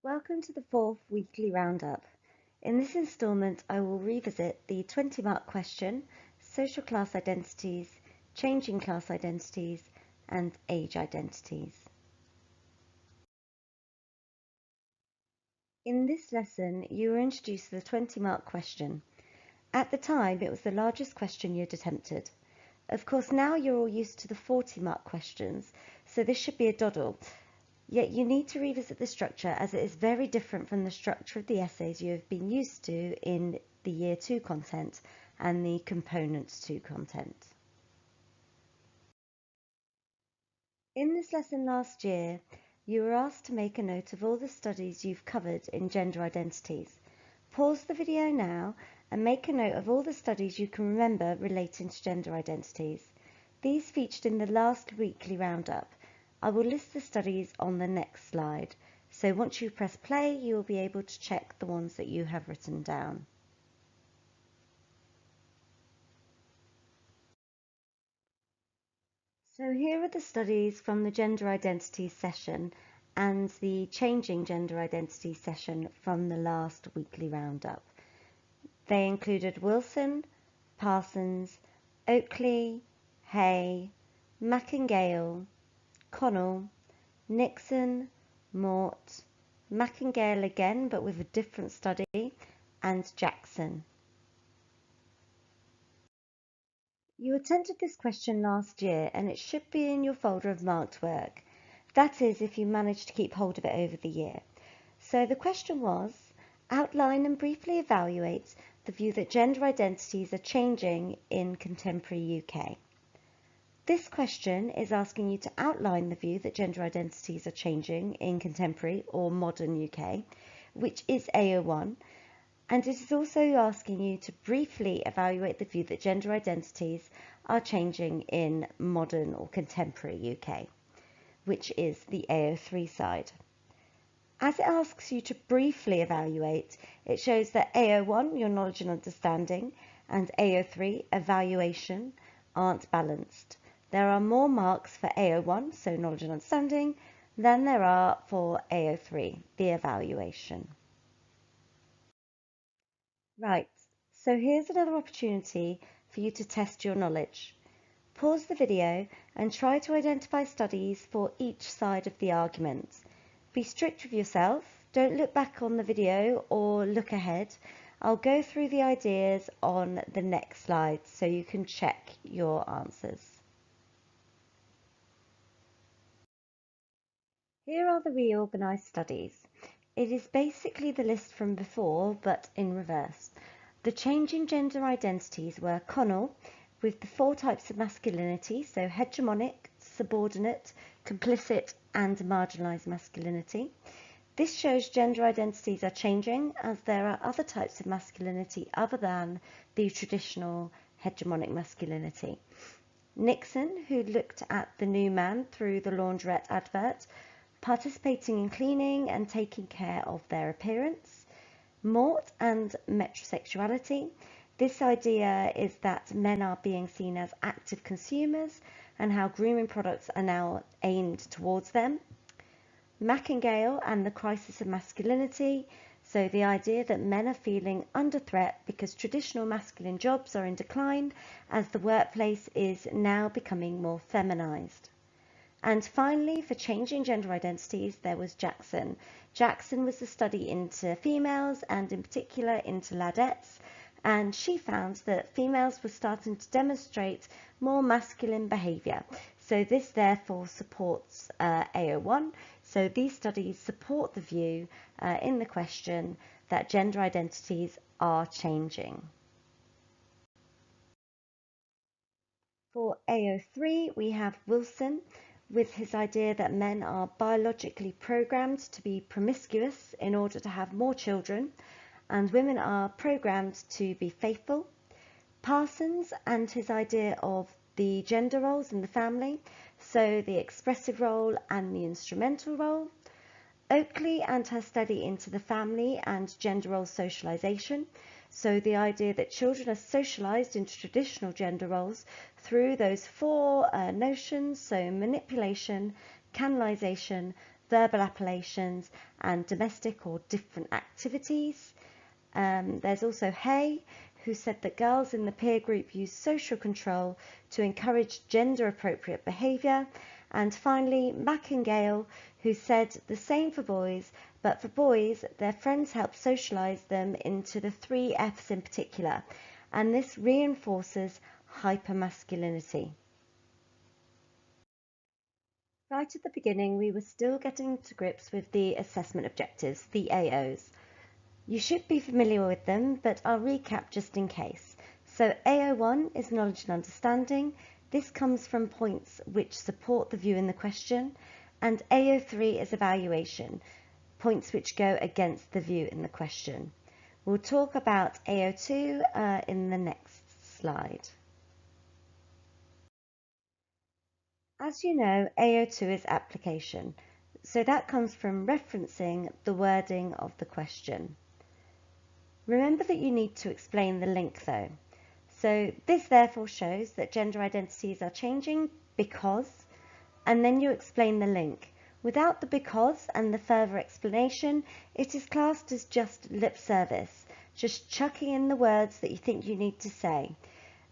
Welcome to the fourth weekly roundup. In this instalment, I will revisit the 20-mark question, social class identities, changing class identities, and age identities. In this lesson, you were introduced to the 20-mark question. At the time, it was the largest question you'd attempted. Of course, now you're all used to the 40-mark questions, so this should be a doddle. Yet you need to revisit the structure as it is very different from the structure of the essays you have been used to in the Year 2 content and the Components 2 content. In this lesson last year, you were asked to make a note of all the studies you've covered in gender identities. Pause the video now and make a note of all the studies you can remember relating to gender identities. These featured in the last weekly roundup. I will list the studies on the next slide, so once you press play, you will be able to check the ones that you have written down. So here are the studies from the gender identities session and the changing gender identities session from the last weekly roundup. They included Wilson, Parsons, Oakley, Hay, Mackingale, Connell, Nixon, Mort, Mackingale again but with a different study, and Jackson. You attempted this question last year and it should be in your folder of marked work. That is, if you managed to keep hold of it over the year. So the question was, outline and briefly evaluate the view that gender identities are changing in contemporary UK. This question is asking you to outline the view that gender identities are changing in contemporary or modern UK, which is AO1, and it is also asking you to briefly evaluate the view that gender identities are changing in modern or contemporary UK, which is the AO3 side. As it asks you to briefly evaluate, it shows that AO1, your knowledge and understanding, and AO3, evaluation, aren't balanced. There are more marks for AO1, so knowledge and understanding, than there are for AO3, the evaluation. Right, so here's another opportunity for you to test your knowledge. Pause the video and try to identify studies for each side of the argument. Be strict with yourself, don't look back on the video or look ahead. I'll go through the ideas on the next slide so you can check your answers. Here are the reorganised studies. It is basically the list from before, but in reverse. The changing gender identities were Connell, with the 4 types of masculinity, so hegemonic, subordinate, complicit, and marginalised masculinity. This shows gender identities are changing as there are other types of masculinity other than the traditional hegemonic masculinity. Nixon, who looked at the new man through the laundrette advert, participating in cleaning and taking care of their appearance. Mort and metrosexuality. This idea is that men are being seen as active consumers and how grooming products are now aimed towards them. Mackingale and the crisis of masculinity. So the idea that men are feeling under threat because traditional masculine jobs are in decline as the workplace is now becoming more feminized. And finally, for changing gender identities, there was Jackson. Jackson was the study into females and in particular into ladettes, and she found that females were starting to demonstrate more masculine behaviour. So this therefore supports AO1. So these studies support the view in the question that gender identities are changing. For AO3, we have Wilson, with his idea that men are biologically programmed to be promiscuous in order to have more children, and women are programmed to be faithful. Parsons and his idea of the gender roles in the family, so the expressive role and the instrumental role. Oakley and her study into the family and gender role socialisation, so the idea that children are socialised into traditional gender roles through those 4 notions, so manipulation, canalisation, verbal appellations and domestic or different activities. There's also Hay, who said that girls in the peer group use social control to encourage gender-appropriate behaviour. And finally, Mack and Gale, who said the same for boys, but for boys, their friends help socialise them into the 3 F's in particular, and this reinforces hypermasculinity. Right at the beginning, we were still getting to grips with the assessment objectives, the AOs. You should be familiar with them, but I'll recap just in case. So AO1 is knowledge and understanding. This comes from points which support the view in the question, and AO3 is evaluation, points which go against the view in the question. We'll talk about AO2 in the next slide. As you know, AO2 is application, so that comes from referencing the wording of the question. Remember that you need to explain the link though. So this therefore shows that gender identities are changing because, and then you explain the link. Without the because and the further explanation, it is classed as just lip service, just chucking in the words that you think you need to say.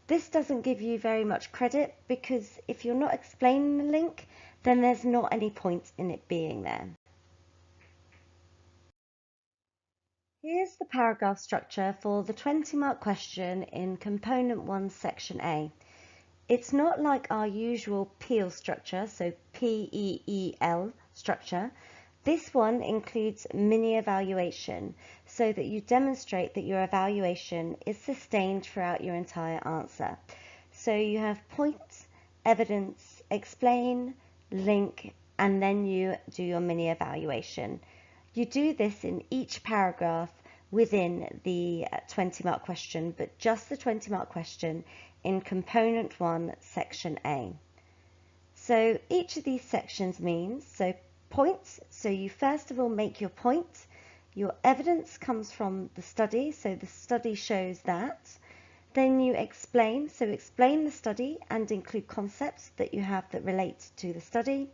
This doesn't give you very much credit because if you're not explaining the link, then there's not any point in it being there. Here's the paragraph structure for the 20-mark question in Component 1, Section A. It's not like our usual PEEL structure, so P-E-E-L structure. This one includes mini-evaluation, so that you demonstrate that your evaluation is sustained throughout your entire answer. So you have point, evidence, explain, link, and then you do your mini-evaluation. You do this in each paragraph within the 20-mark question, but just the 20-mark question in Component 1, Section A. So each of these sections means, so points, so you first of all make your point. Your evidence comes from the study, so the study shows that. Then you explain, so explain the study and include concepts that you have that relate to the study.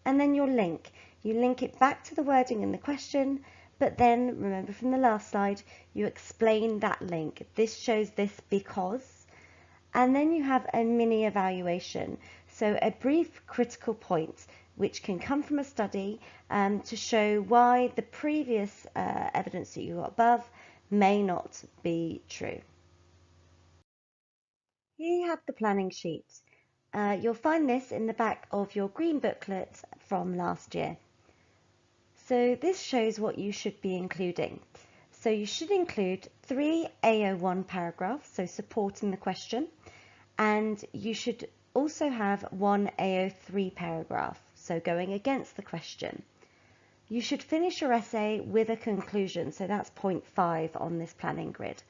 And then your link. You link it back to the wording in the question, but then, remember from the last slide, you explain that link. This shows this because. And then you have a mini evaluation, so a brief critical point, which can come from a study to show why the previous evidence that you got above may not be true. Here you have the planning sheet. You'll find this in the back of your green booklet from last year. So this shows what you should be including. So you should include 3 AO1 paragraphs, so supporting the question, and you should also have 1 AO3 paragraph, so going against the question. You should finish your essay with a conclusion, so that's point 5 on this planning grid.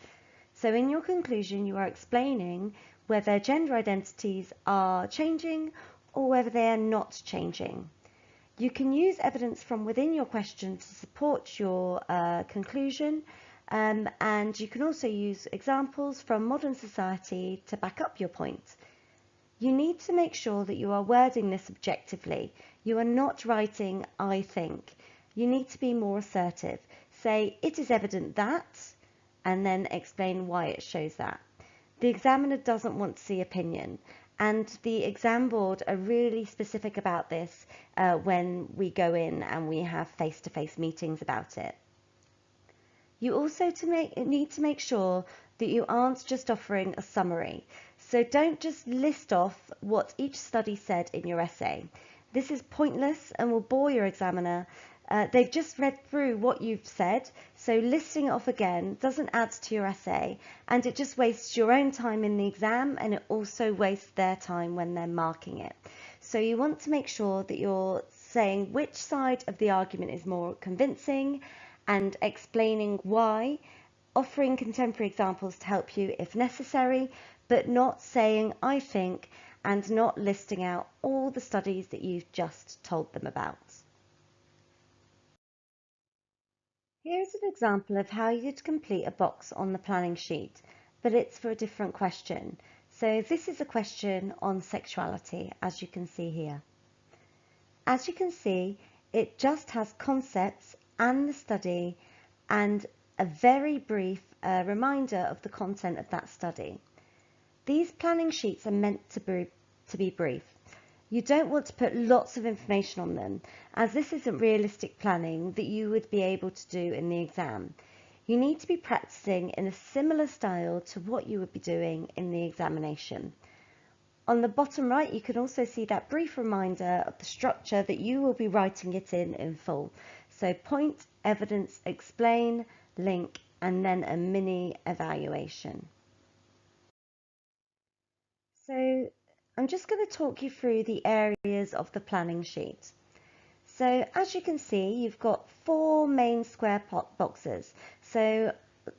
So in your conclusion, you are explaining whether gender identities are changing or whether they are not changing. You can use evidence from within your question to support your conclusion, and you can also use examples from modern society to back up your point. You need to make sure that you are wording this objectively. You are not writing, I think. You need to be more assertive. Say, it is evident that, and then explain why it shows that. The examiner doesn't want to see opinion, and the exam board are really specific about this when we go in and we have face-to-face meetings about it. You also need to make sure that you aren't just offering a summary. So don't just list off what each study said in your essay. This is pointless and will bore your examiner. They've just read through what you've said, so listing it off again doesn't add to your essay, and it just wastes your own time in the exam, and it also wastes their time when they're marking it. So you want to make sure that you're saying which side of the argument is more convincing and explaining why, offering contemporary examples to help you if necessary, but not saying I think and not listing out all the studies that you've just told them about. Here's an example of how you'd complete a box on the planning sheet, but it's for a different question. So this is a question on sexuality, as you can see here. As you can see, It just has concepts and the study and a very brief reminder of the content of that study. These planning sheets are meant to be brief. You don't want to put lots of information on them, as this isn't realistic planning that you would be able to do in the exam. You need to be practicing in a similar style to what you would be doing in the examination. On the bottom right, you can also see that brief reminder of the structure that you will be writing it in full. So point, evidence, explain, link, and then a mini evaluation. So I'm just going to talk you through the areas of the planning sheet. So as you can see, you've got 4 main square boxes. So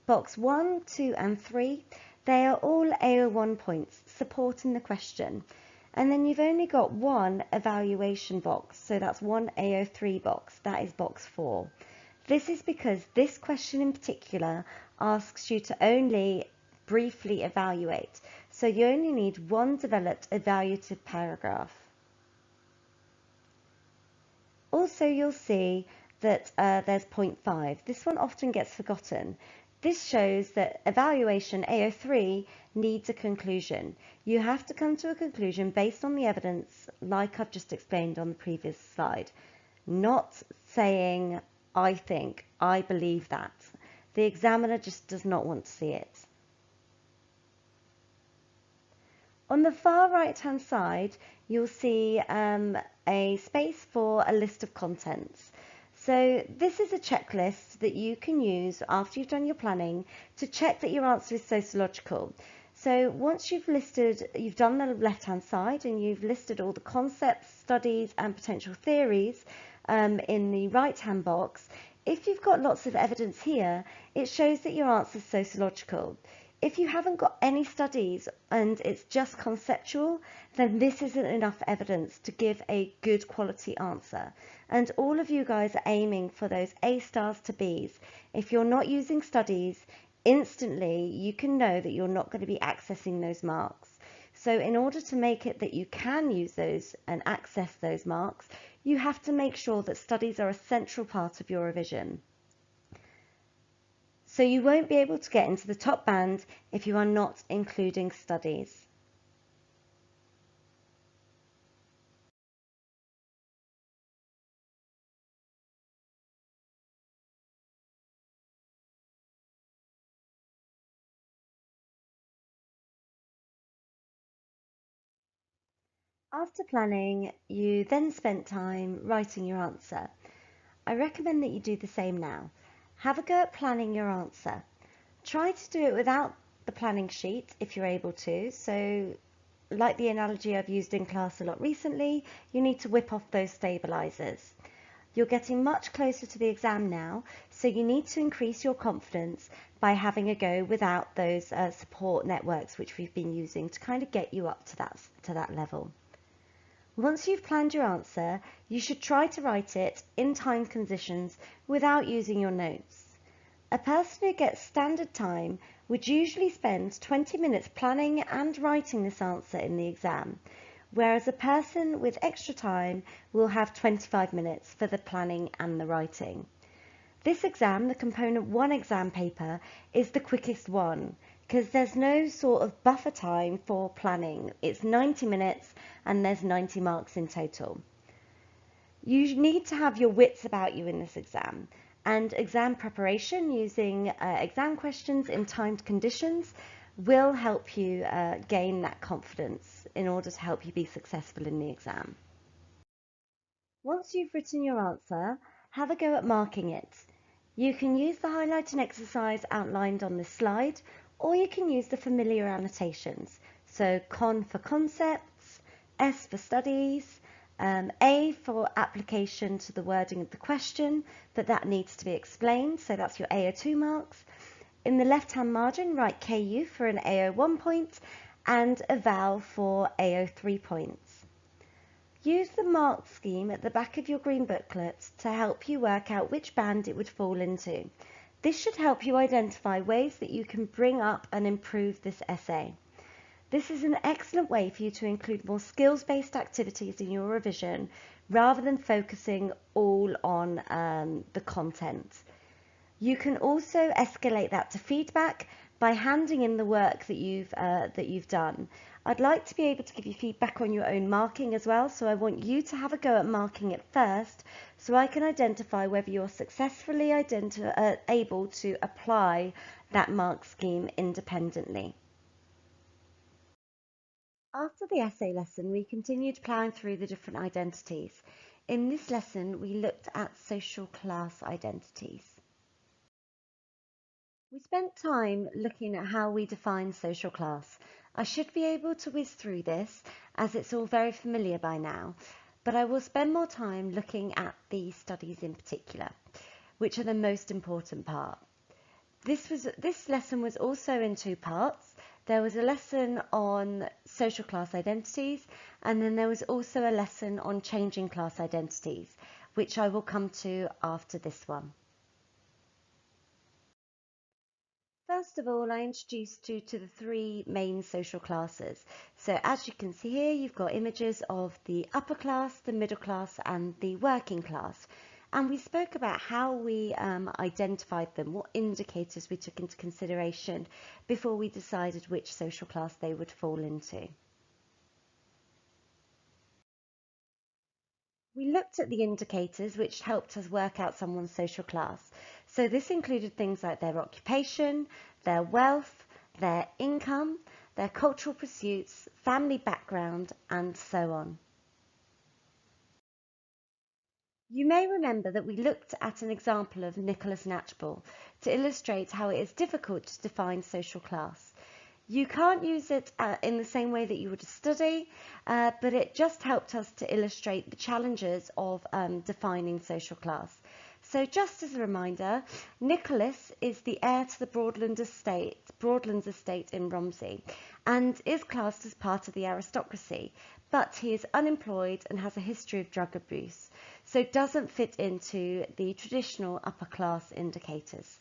box 1, 2 and 3, they are all AO1 points supporting the question. And then you've only got one evaluation box, so that's one AO3 box, that is box 4. This is because this question in particular asks you to only briefly evaluate, so you only need one developed evaluative paragraph. Also, you'll see that there's point 5. This one often gets forgotten. This shows that evaluation AO3 needs a conclusion. You have to come to a conclusion based on the evidence, like I've just explained on the previous slide. Not saying, I think, I believe that. The examiner just does not want to see it. On the far right-hand side, you'll see a space for a list of contents. So this is a checklist that you can use after you've done your planning to check that your answer is sociological. So once you've done the left-hand side and you've listed all the concepts, studies and potential theories in the right-hand box, if you've got lots of evidence here, it shows that your answer is sociological. If you haven't got any studies and it's just conceptual, then this isn't enough evidence to give a good quality answer. And all of you guys are aiming for those A stars to Bs. If you're not using studies, instantly you can know that you're not going to be accessing those marks. So in order to make it that you can use those and access those marks, you have to make sure that studies are a central part of your revision. So you won't be able to get into the top band if you are not including studies. After planning, you then spent time writing your answer. I recommend that you do the same now. Have a go at planning your answer. Try to do it without the planning sheet if you're able to. So, like the analogy I've used in class a lot recently, you need to whip off those stabilizers. You're getting much closer to the exam now, so you need to increase your confidence by having a go without those support networks which we've been using to kind of get you up to that level. Once you've planned your answer, you should try to write it in timed conditions without using your notes. A person who gets standard time would usually spend 20 minutes planning and writing this answer in the exam, whereas a person with extra time will have 25 minutes for the planning and the writing. This exam, the component 1 exam paper, is the quickest one because there's no sort of buffer time for planning. It's 90 minutes and there's 90 marks in total. You need to have your wits about you in this exam, and exam preparation using exam questions in timed conditions will help you gain that confidence in order to help you be successful in the exam. Once you've written your answer, have a go at marking it. You can use the highlighting exercise outlined on this slide, or you can use the familiar annotations. So CON for concepts, S for studies, A for application to the wording of the question, but that needs to be explained, so that's your AO2 marks. In the left-hand margin, write KU for an AO1 point and eval for AO3 points. Use the mark scheme at the back of your green booklet to help you work out which band it would fall into. This should help you identify ways that you can bring up and improve this essay. This is an excellent way for you to include more skills-based activities in your revision rather than focusing all on the content. You can also escalate that to feedback by handing in the work that you've done. I'd like to be able to give you feedback on your own marking as well, so I want you to have a go at marking it first, so I can identify whether you're successfully able to apply that mark scheme independently. After the essay lesson, we continued ploughing through the different identities. In this lesson, we looked at social class identities. We spent time looking at how we define social class. I should be able to whiz through this as it's all very familiar by now, but I will spend more time looking at the studies in particular, which are the most important part. This lesson was also in two parts. There was a lesson on social class identities, and then there was also a lesson on changing class identities, which I will come to after this one. First of all, I introduced you to the three main social classes. So as you can see here, you've got images of the upper class, the middle class, and the working class. And we spoke about how we identified them, what indicators we took into consideration before we decided which social class they would fall into. We looked at the indicators which helped us work out someone's social class. So this included things like their occupation, their wealth, their income, their cultural pursuits, family background, and so on. You may remember that we looked at an example of Nicholas Knatchbull to illustrate how it is difficult to define social class. You can't use it in the same way that you would study, but it just helped us to illustrate the challenges of defining social class. So just as a reminder, Nicholas is the heir to the Broadlands estate in Romsey, and is classed as part of the aristocracy, but he is unemployed and has a history of drug abuse, so doesn't fit into the traditional upper class indicators.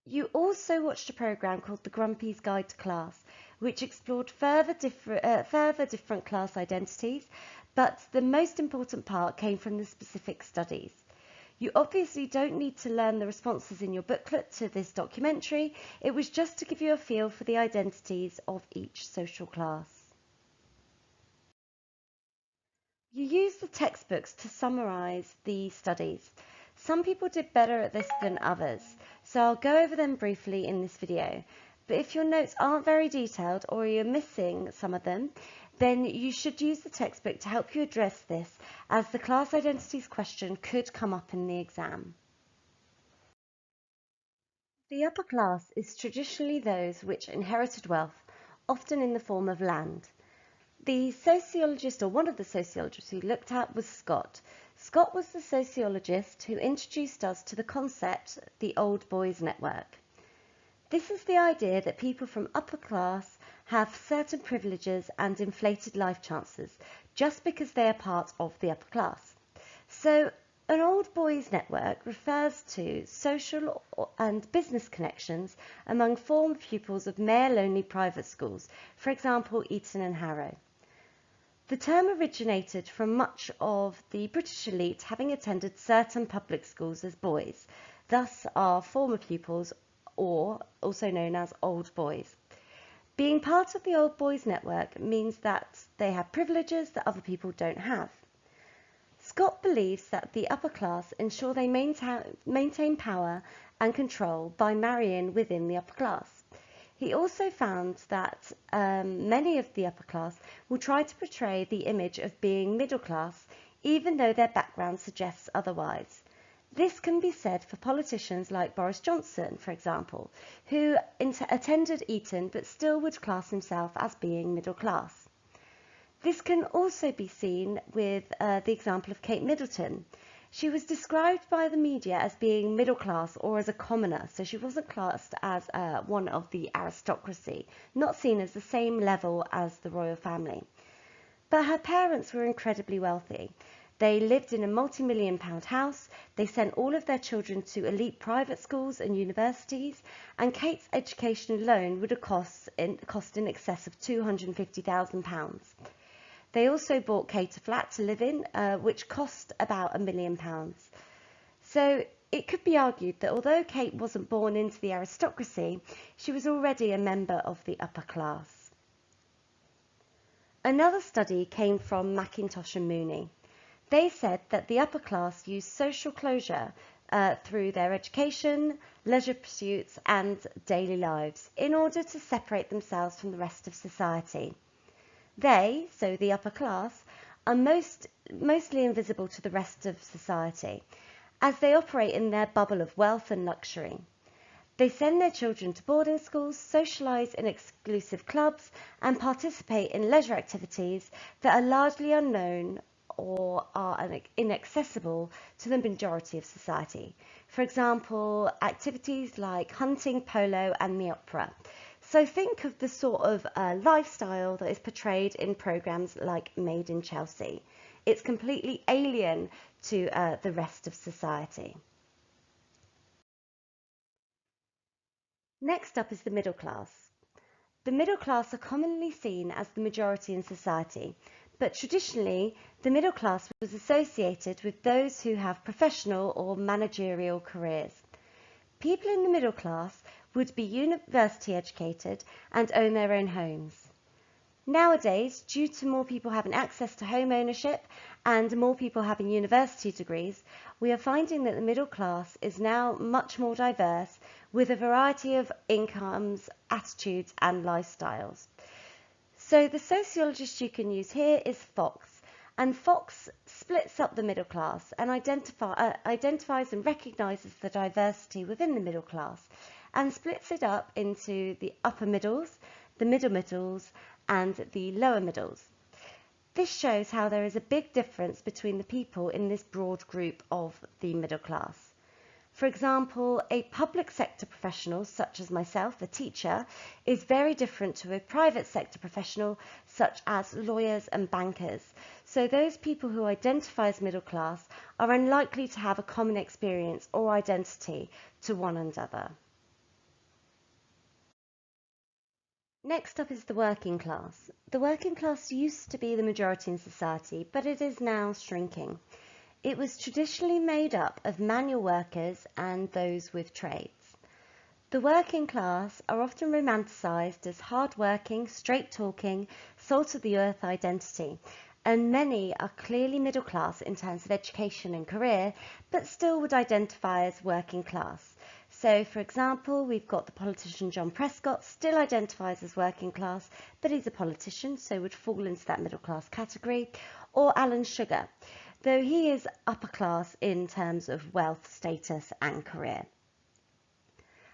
You also watched a programme called The Grumpy's Guide to Class, which explored further different class identities, but the most important part came from the specific studies. You obviously don't need to learn the responses in your booklet to this documentary, it was just to give you a feel for the identities of each social class. You use the textbooks to summarise the studies. Some people did better at this than others, so I'll go over them briefly in this video. But if your notes aren't very detailed or you're missing some of them, then you should use the textbook to help you address this, as the class identities question could come up in the exam. The upper class is traditionally those which inherited wealth, often in the form of land. The sociologist, or one of the sociologists we looked at, was Scott. Scott was the sociologist who introduced us to the concept, the Old Boys Network. This is the idea that people from upper class have certain privileges and inflated life chances just because they are part of the upper class. So an Old Boys Network refers to social and business connections among former pupils of male-only private schools, for example Eton and Harrow. The term originated from much of the British elite having attended certain public schools as boys, thus are former pupils, or also known as old boys. Being part of the Old Boys Network means that they have privileges that other people don't have. Scott believes that the upper class ensure they maintain power and control by marrying within the upper class. He also found that many of the upper class will try to portray the image of being middle class, even though their background suggests otherwise. This can be said for politicians like Boris Johnson, for example, who attended Eton but still would class himself as being middle class. This can also be seen with the example of Kate Middleton. She was described by the media as being middle class or as a commoner, so she wasn't classed as one of the aristocracy, not seen as the same level as the royal family. But her parents were incredibly wealthy. They lived in a multi-million-pound house, they sent all of their children to elite private schools and universities, and Kate's education alone would have cost in excess of £250,000. They also bought Kate a flat to live in, which cost about £1 million. So it could be argued that although Kate wasn't born into the aristocracy, she was already a member of the upper class. Another study came from Mackintosh and Mooney. They said that the upper class used social closure through their education, leisure pursuits and daily lives in order to separate themselves from the rest of society. They, so the upper class, are mostly invisible to the rest of society, as they operate in their bubble of wealth and luxury. They send their children to boarding schools, socialise in exclusive clubs and participate in leisure activities that are largely unknown or are inaccessible to the majority of society. For example, activities like hunting, polo and the opera. So think of the sort of lifestyle that is portrayed in programmes like Made in Chelsea. It's completely alien to the rest of society. Next up is the middle class. The middle class are commonly seen as the majority in society, but traditionally the middle class was associated with those who have professional or managerial careers. People in the middle class would be university educated and own their own homes. Nowadays, due to more people having access to home ownership and more people having university degrees, we are finding that the middle class is now much more diverse with a variety of incomes, attitudes and lifestyles. So the sociologist you can use here is Fox, and Fox splits up the middle class and identifies and recognises the diversity within the middle class and splits it up into the upper middles, the middle middles and the lower middles. This shows how there is a big difference between the people in this broad group of the middle class. For example, a public sector professional, such as myself, a teacher, is very different to a private sector professional, such as lawyers and bankers. So those people who identify as middle class are unlikely to have a common experience or identity to one another. Next up is the working class. The working class used to be the majority in society, but it is now shrinking. It was traditionally made up of manual workers and those with trades. The working class are often romanticised as hard-working, straight-talking, salt-of-the-earth identity, and many are clearly middle class in terms of education and career, but still would identify as working class. So, for example, we've got the politician John Prescott, still identifies as working class, but he's a politician, so would fall into that middle class category, or Alan Sugar, though he is upper class in terms of wealth, status and career.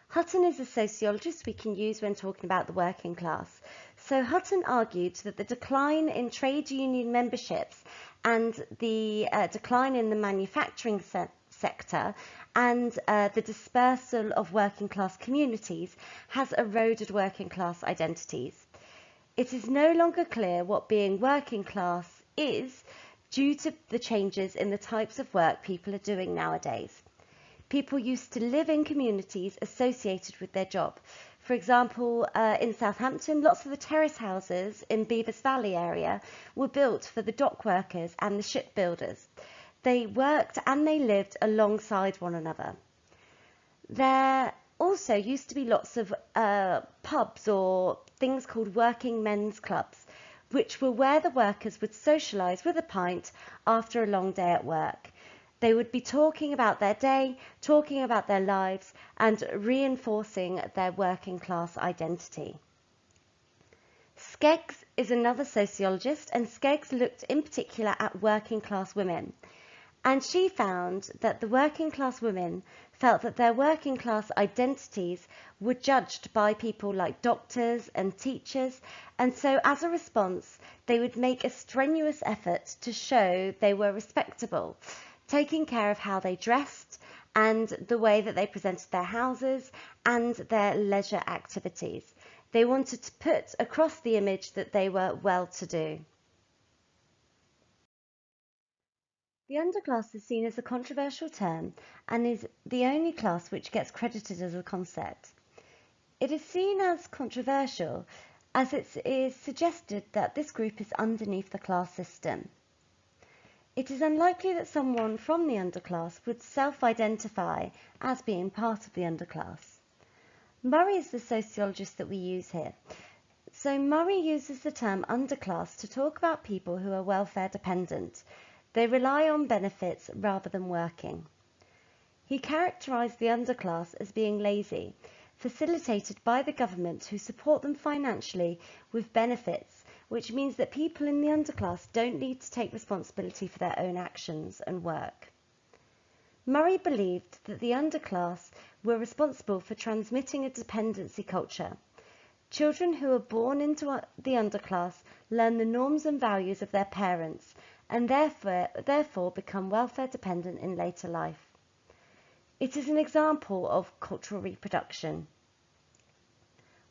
Hutton is a sociologist we can use when talking about the working class. So Hutton argued that the decline in trade union memberships and the decline in the manufacturing sector and the dispersal of working class communities has eroded working class identities. It is no longer clear what being working class is due to the changes in the types of work people are doing nowadays. People used to live in communities associated with their job. For example, in Southampton, lots of the terrace houses in Beavers Valley area were built for the dock workers and the shipbuilders. They worked and they lived alongside one another. There also used to be lots of pubs or things called working men's clubs, which were where the workers would socialise with a pint after a long day at work. They would be talking about their day, talking about their lives, and reinforcing their working class identity. Skeggs is another sociologist, and Skeggs looked in particular at working class women. And she found that the working class women felt that their working class identities were judged by people like doctors and teachers, and so as a response they would make a strenuous effort to show they were respectable, taking care of how they dressed and the way that they presented their houses and their leisure activities. They wanted to put across the image that they were well-to-do. The underclass is seen as a controversial term and is the only class which gets credited as a concept. It is seen as controversial as it is suggested that this group is underneath the class system. It is unlikely that someone from the underclass would self-identify as being part of the underclass. Murray is the sociologist that we use here. So Murray uses the term underclass to talk about people who are welfare dependent. They rely on benefits rather than working. He characterised the underclass as being lazy, facilitated by the government who support them financially with benefits, which means that people in the underclass don't need to take responsibility for their own actions and work. Murray believed that the underclass were responsible for transmitting a dependency culture. Children who are born into the underclass learn the norms and values of their parents and therefore become welfare dependent in later life. It is an example of cultural reproduction.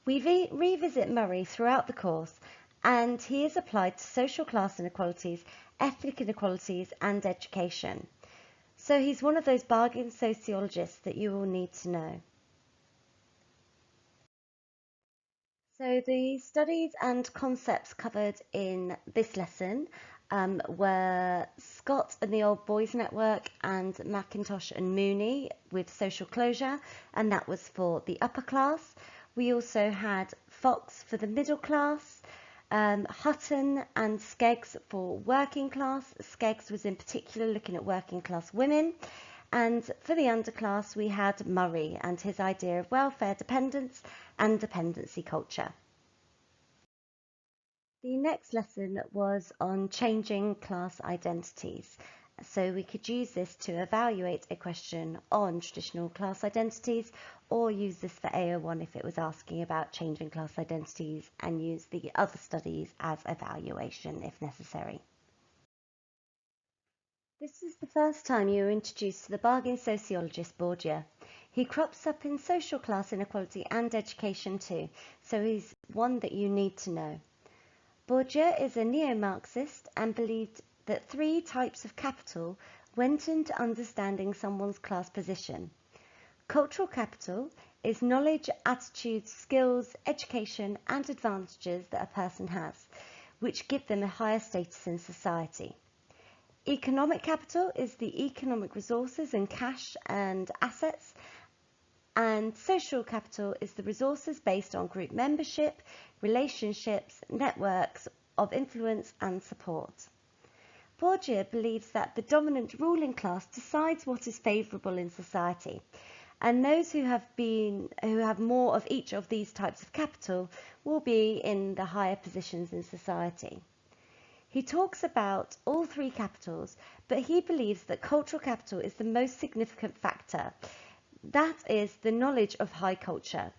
We revisit Murray throughout the course, and he is applied to social class inequalities, ethnic inequalities, and education. So he's one of those bargain sociologists that you will need to know. So the studies and concepts covered in this lesson were Scott and the Old Boys Network and McIntosh and Mooney with social closure, and that was for the upper class. We also had Fox for the middle class, Hutton and Skeggs for working class. Skeggs was in particular looking at working class women. And for the underclass, we had Murray and his idea of welfare dependence and dependency culture. The next lesson was on changing class identities. So we could use this to evaluate a question on traditional class identities, or use this for AO1 if it was asking about changing class identities, and use the other studies as evaluation if necessary. This is the first time you were introduced to the bargain sociologist Bourdieu. He crops up in social class inequality and education too, so he's one that you need to know. Bourdieu is a neo-Marxist and believed that 3 types of capital went into understanding someone's class position. Cultural capital is knowledge, attitudes, skills, education, and advantages that a person has, which give them a higher status in society. Economic capital is the economic resources and cash and assets, and social capital is the resources based on group membership, relationships, networks of influence and support. Bourdieu believes that the dominant ruling class decides what is favourable in society, and those who have more of each of these types of capital will be in the higher positions in society. He talks about all 3 capitals, but he believes that cultural capital is the most significant factor. That is the knowledge of high culture.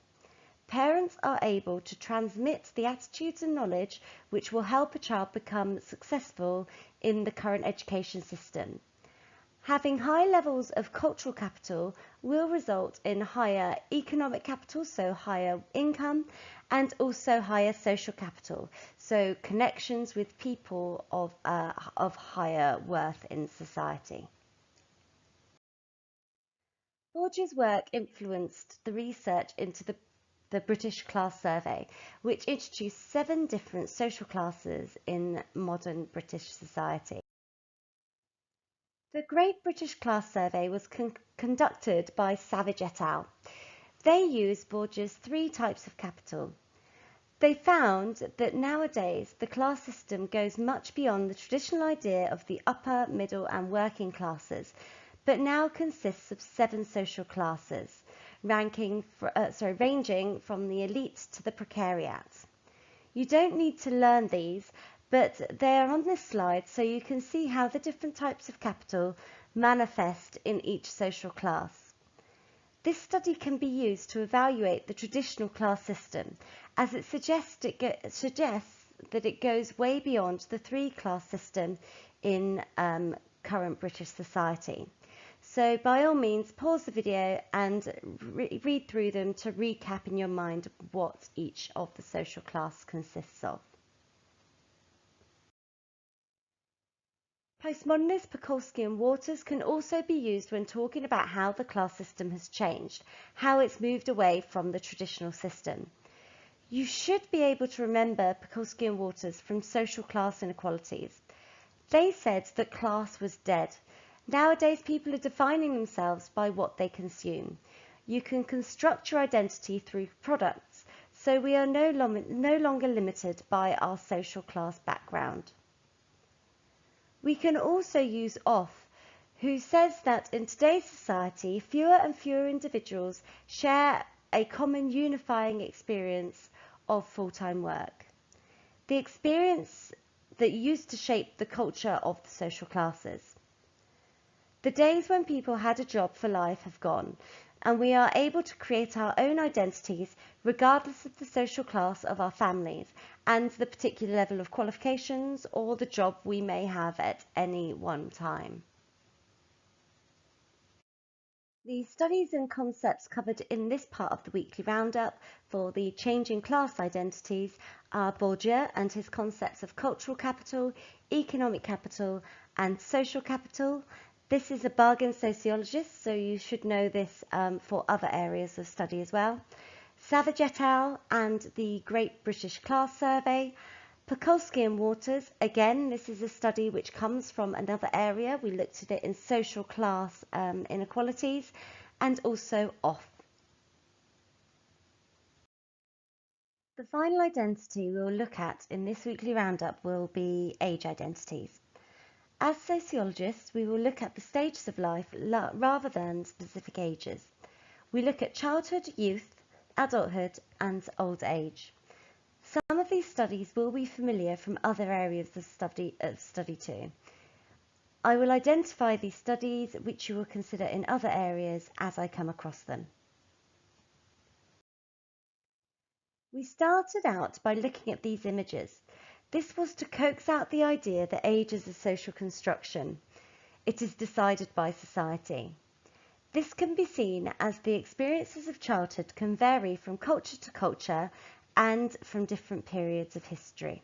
Parents are able to transmit the attitudes and knowledge which will help a child become successful in the current education system. Having high levels of cultural capital will result in higher economic capital, so higher income, and also higher social capital, so connections with people of higher worth in society. Bourdieu's work influenced the research into the British Class Survey, which introduced 7 different social classes in modern British society. The Great British Class Survey was conducted by Savage et al. They used Bourdieu's 3 types of capital. They found that nowadays the class system goes much beyond the traditional idea of the upper, middle and working classes, but now consists of 7 social classes, ranging from the elite to the precariat. You don't need to learn these, but they are on this slide so you can see how the different types of capital manifest in each social class. This study can be used to evaluate the traditional class system, as it suggests that it goes way beyond the 3-class system in current British society. So by all means, pause the video and read through them to recap in your mind what each of the social class consists of. Postmodernists, Pekulski and Waters can also be used when talking about how the class system has changed, how it's moved away from the traditional system. You should be able to remember Pekulski and Waters from Social Class Inequalities. They said that class was dead. Nowadays, people are defining themselves by what they consume. You can construct your identity through products, so we are no longer limited by our social class background. We can also use Off, who says that in today's society, fewer and fewer individuals share a common unifying experience of full-time work. The experience that used to shape the culture of the social classes. The days when people had a job for life have gone, and we are able to create our own identities regardless of the social class of our families and the particular level of qualifications or the job we may have at any one time. The studies and concepts covered in this part of the weekly roundup for the changing class identities are Bourdieu and his concepts of cultural capital, economic capital, and social capital. This is a bargain sociologist, so you should know this for other areas of study as well. Savage et al. And the Great British Class Survey. Pekulski and Waters, again, this is a study which comes from another area. We looked at it in social class inequalities, and also Off. The final identity we'll look at in this weekly roundup will be age identities. As sociologists, we will look at the stages of life rather than specific ages. We look at childhood, youth, adulthood, and old age. Some of these studies will be familiar from other areas of study too. I will identify these studies which you will consider in other areas as I come across them. We started out by looking at these images. This was to coax out the idea that age is a social construction. It is decided by society. This can be seen as the experiences of childhood can vary from culture to culture and from different periods of history.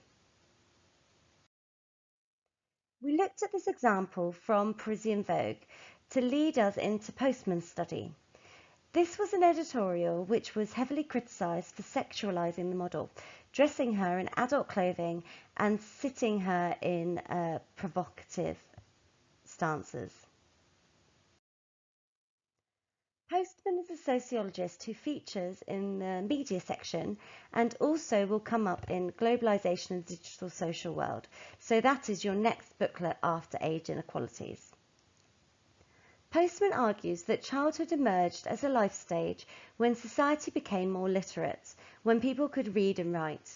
We looked at this example from Parisian Vogue to lead us into Postman's study. This was an editorial which was heavily criticised for sexualising the model, dressing her in adult clothing and sitting her in provocative stances. Postman is a sociologist who features in the media section and also will come up in Globalisation and Digital Social World. So that is your next booklet after Age Inequalities. Postman argues that childhood emerged as a life stage when society became more literate, when people could read and write.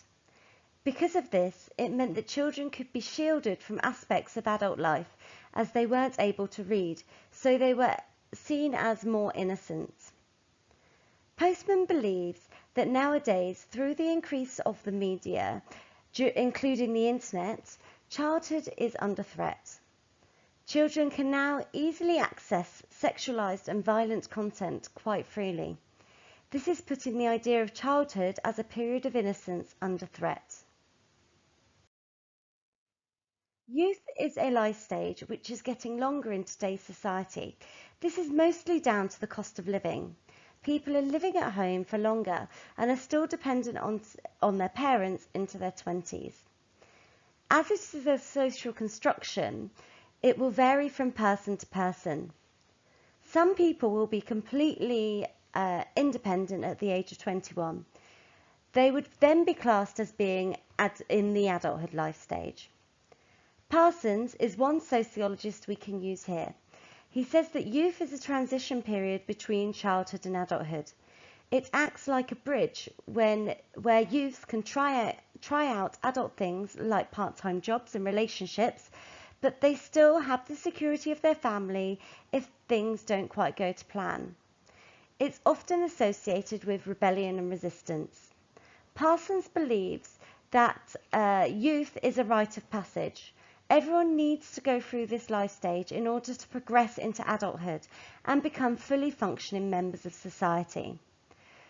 Because of this, it meant that children could be shielded from aspects of adult life as they weren't able to read, so they were seen as more innocent. Postman believes that nowadays, through the increase of the media, including the internet, childhood is under threat. Children can now easily access sexualized and violent content quite freely. This is putting the idea of childhood as a period of innocence under threat. Youth is a life stage which is getting longer in today's society. This is mostly down to the cost of living. People are living at home for longer and are still dependent on their parents into their 20s. As it is a social construction, it will vary from person to person. Some people will be completely independent at the age of 21. They would then be classed as being in the adulthood life stage. Parsons is one sociologist we can use here. He says that youth is a transition period between childhood and adulthood. It acts like a bridge where youth can try out adult things like part-time jobs and relationships, but they still have the security of their family if things don't quite go to plan. It's often associated with rebellion and resistance. Parsons believes that youth is a rite of passage. Everyone needs to go through this life stage in order to progress into adulthood and become fully functioning members of society.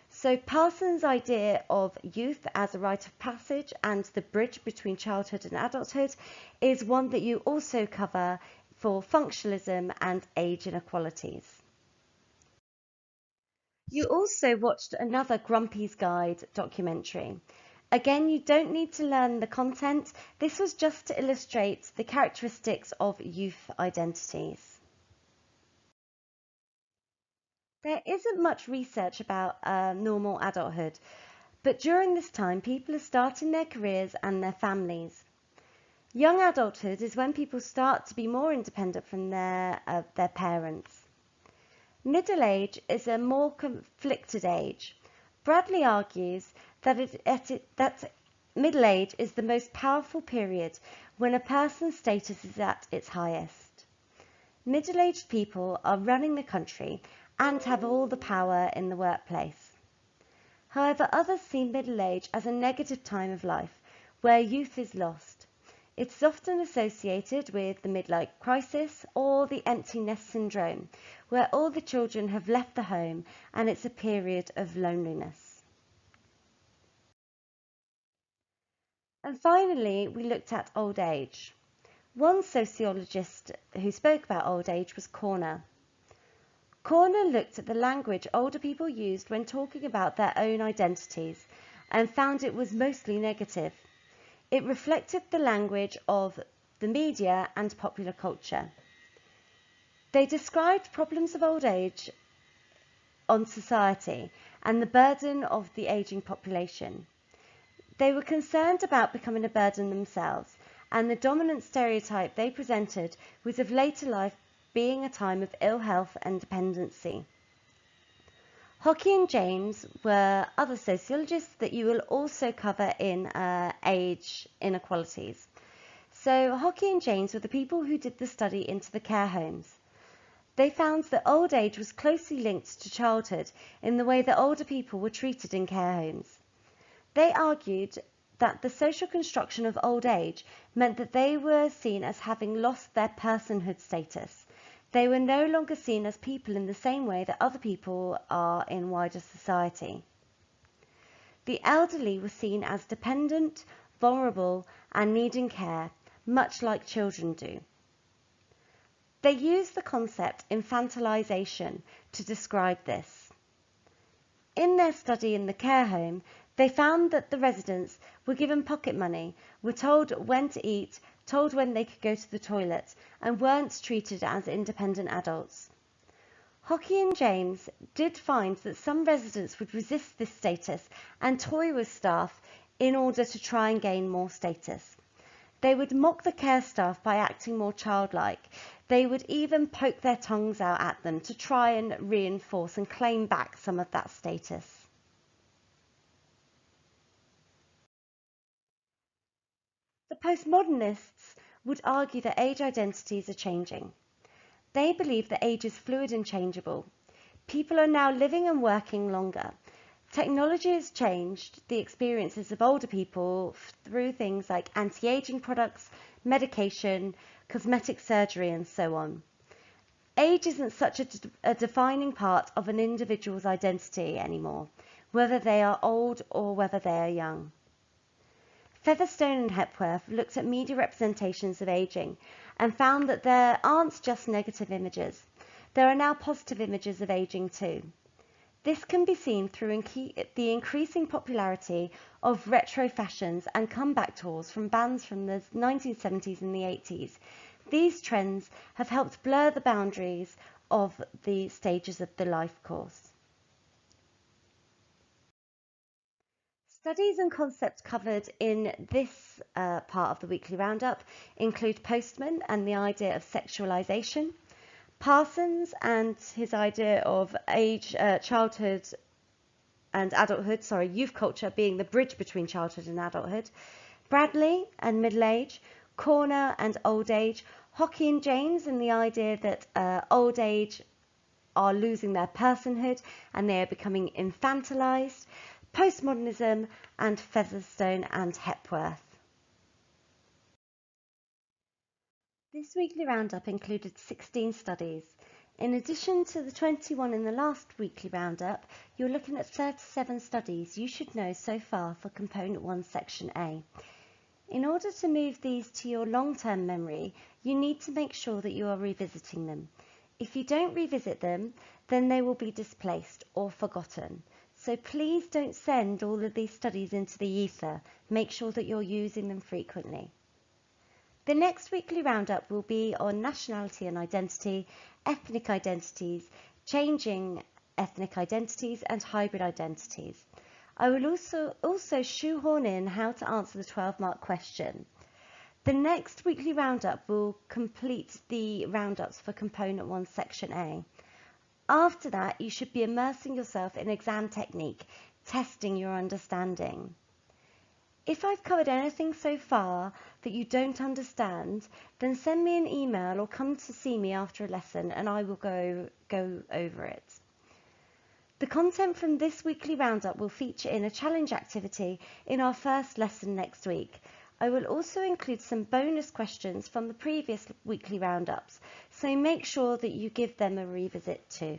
So Parsons' idea of youth as a rite of passage and the bridge between childhood and adulthood is one that you also cover for functionalism and age inequalities. You also watched another Grumpy's Guide documentary. Again, you don't need to learn the content. This was just to illustrate the characteristics of youth identities. There isn't much research about normal adulthood, but during this time, people are starting their careers and their families. Young adulthood is when people start to be more independent from their parents. Middle age is a more conflicted age. Bradley argues that middle age is the most powerful period when a person's status is at its highest. Middle-aged people are running the country and have all the power in the workplace. However, others see middle age as a negative time of life where youth is lost. It's often associated with the midlife crisis or the empty nest syndrome, where all the children have left the home and it's a period of loneliness. And finally, we looked at old age. One sociologist who spoke about old age was Corner. Corner looked at the language older people used when talking about their own identities and found it was mostly negative. It reflected the language of the media and popular culture. They described problems of old age on society and the burden of the aging population. They were concerned about becoming a burden themselves, and the dominant stereotype they presented was of later life being a time of ill health and dependency. Hockey and James were other sociologists that you will also cover in age inequalities. So Hockey and James were the people who did the study into the care homes. They found that old age was closely linked to childhood in the way that older people were treated in care homes. They argued that the social construction of old age meant that they were seen as having lost their personhood status. They were no longer seen as people in the same way that other people are in wider society. The elderly were seen as dependent, vulnerable, and needing care, much like children do. They used the concept infantilization to describe this. In their study in the care home, they found that the residents were given pocket money, were told when to eat, told when they could go to the toilet, and weren't treated as independent adults. Hockey and James did find that some residents would resist this status and toy with staff in order to try and gain more status. They would mock the care staff by acting more childlike. They would even poke their tongues out at them to try and reinforce and claim back some of that status. The postmodernists would argue that age identities are changing. They believe that age is fluid and changeable. People are now living and working longer. Technology has changed the experiences of older people through things like anti-aging products, medication, cosmetic surgery, and so on. Age isn't such a defining part of an individual's identity anymore, whether they are old or whether they are young. Featherstone and Hepworth looked at media representations of aging and found that there aren't just negative images. There are now positive images of aging too. This can be seen through the increasing popularity of retro fashions and comeback tours from bands from the 1970s and the 80s. These trends have helped blur the boundaries of the stages of the life course. Studies and concepts covered in this part of the weekly roundup include Postman and the idea of sexualization, Parsons and his idea of childhood and adulthood, youth culture being the bridge between childhood and adulthood, Bradley and middle age, Corner and old age, Hockey and James and the idea that old age are losing their personhood and they are becoming infantilized, postmodernism, and Featherstone and Hepworth. This weekly roundup included 16 studies. In addition to the 21 in the last weekly roundup, you're looking at 37 studies you should know so far for Component 1, Section A. In order to move these to your long-term memory, you need to make sure that you are revisiting them. If you don't revisit them, then they will be displaced or forgotten. So please don't send all of these studies into the ether. Make sure that you're using them frequently. The next weekly roundup will be on nationality and identity, ethnic identities, changing ethnic identities, and hybrid identities. I will also shoehorn in how to answer the 12-mark question. The next weekly roundup will complete the roundups for Component 1, Section A. After that, you should be immersing yourself in exam technique, testing your understanding. If I've covered anything so far that you don't understand, then send me an email or come to see me after a lesson and I will go over it. The content from this weekly roundup will feature in a challenge activity in our first lesson next week. I will also include some bonus questions from the previous weekly roundups, so make sure that you give them a revisit too.